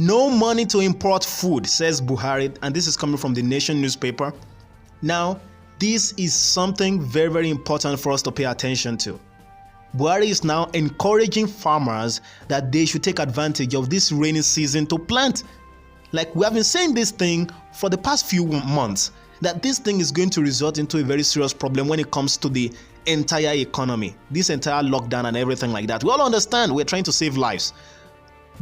No money to import food, says Buhari, and this is coming from the Nation newspaper. Now, this is something very, very important for us to pay attention to. Buhari is now encouraging farmers that they should take advantage of this rainy season to plant. Like we have been saying this thing for the past few months, that this thing is going to result into a very serious problem when it comes to the entire economy, this entire lockdown and everything like that. We all understand we're trying to save lives.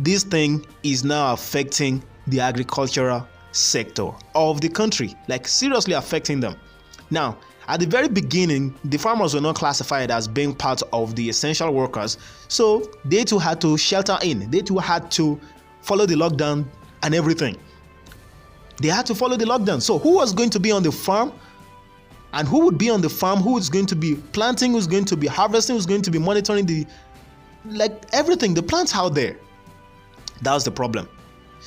This thing is now affecting the agricultural sector of the country, like seriously affecting them. Now, at the very beginning, the farmers were not classified as being part of the essential workers, so they too had to shelter in. They too had to follow the lockdown and everything. They had to follow the lockdown. So who was going to be on the farm? And who would be on the farm? Who is going to be planting? Who's going to be harvesting? Who's going to be monitoring everything, the plants out there? That was the problem.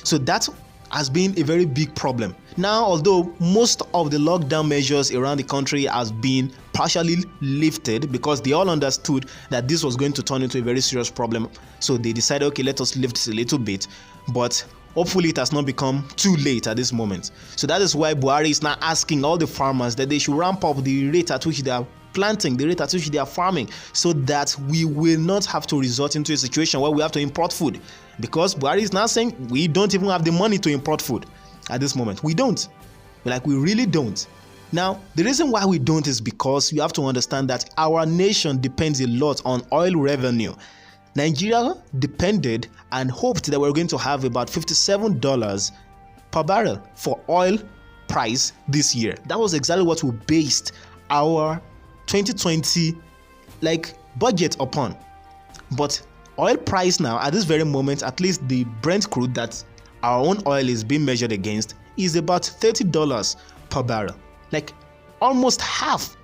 So that has been a very big problem. Now, although most of the lockdown measures around the country has been partially lifted because they all understood that this was going to turn into a very serious problem, so they decided, okay, let us lift this a little bit, but hopefully it has not become too late at this moment. So that is why Buhari is now asking all the farmers that they should ramp up the rate at which they are planting, the rate at which they are farming, so that we will not have to resort into a situation where we have to import food. Because Buhari is now saying we don't even have the money to import food at this moment. We don't. We really don't. Now, the reason why we don't is because you have to understand that our nation depends a lot on oil revenue. Nigeria depended and hoped that we were going to have about $57 per barrel for oil price this year. That was exactly what we based our 2020 budget upon. But oil price now, at this very moment, at least the Brent crude that our own oil is being measured against, is about $30 per barrel. Almost half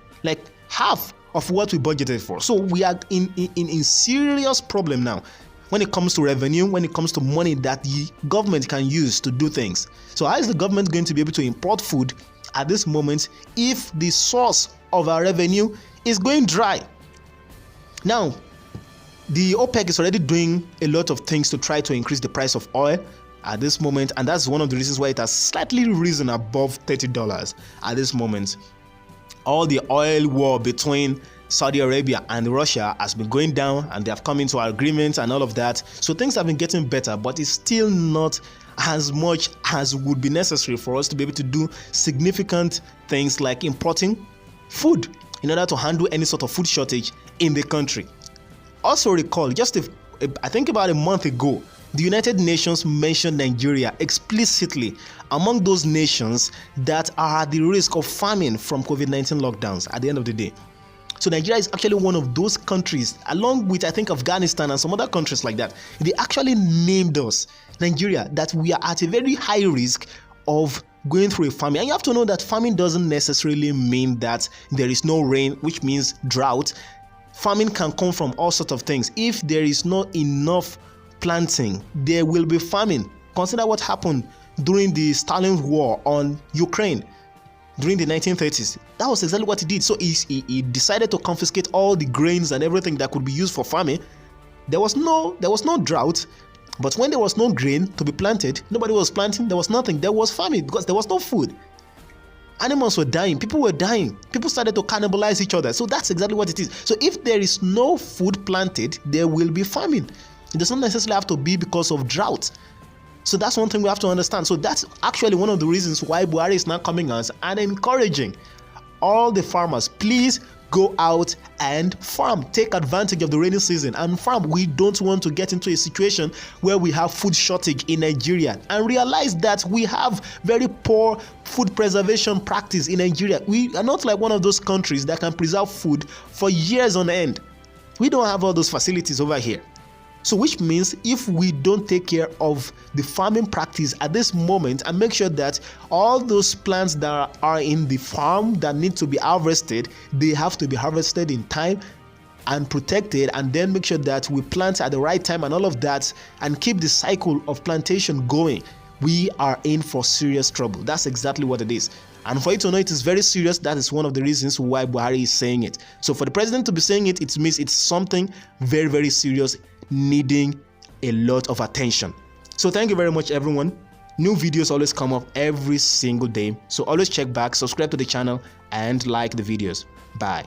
of what we budgeted for. So we are in serious problem now when it comes to revenue, when it comes to money that the government can use to do things. So how is the government going to be able to import food at this moment if the source of our revenue is going dry? Now, the OPEC is already doing a lot of things to try to increase the price of oil at this moment, and that's one of the reasons why it has slightly risen above $30 at this moment. All the oil war between Saudi Arabia and Russia has been going down, and they have come into agreement and all of that. So things have been getting better, but it's still not as much as would be necessary for us to be able to do significant things like importing food in order to handle any sort of food shortage in the country. Also recall, I think about a month ago, the United Nations mentioned Nigeria explicitly among those nations that are at the risk of famine from COVID-19 lockdowns at the end of the day. So Nigeria is actually one of those countries, along with I think Afghanistan and some other countries like that. They actually named us, Nigeria, that we are at a very high risk of going through a famine. And you have to know that famine doesn't necessarily mean that there is no rain, which means drought. Famine can come from all sorts of things. If there is not enough planting, there will be famine. Consider what happened during the Stalin war on Ukraine during the 1930s. That was exactly what he did. So he decided to confiscate all the grains and everything that could be used for farming. There was no drought, but when there was no grain to be planted, nobody was planting, there was nothing. There was famine because there was no food. Animals were dying, people were dying, people started to cannibalize each other. So that's exactly what it is. So if there is no food planted, there will be famine. It does not necessarily have to be because of drought. So that's one thing we have to understand. So that's actually one of the reasons why Buhari is now coming out and encouraging all the farmers, please go out and farm. Take advantage of the rainy season and farm. We don't want to get into a situation where we have food shortage in Nigeria, and realize that we have very poor food preservation practice in Nigeria. We are not like one of those countries that can preserve food for years on end. We don't have all those facilities over here. So which means if we don't take care of the farming practice at this moment and make sure that all those plants that are in the farm that need to be harvested, they have to be harvested in time and protected, and then make sure that we plant at the right time and all of that, and keep the cycle of plantation going, we are in for serious trouble. That's exactly what it is. And for you to know it is very serious, that is one of the reasons why Buhari is saying it. So for the president to be saying it, it means it's something very, very serious, needing a lot of attention. So thank you very much, everyone. New videos always come up every single day, so always check back, subscribe to the channel, and like the videos. Bye.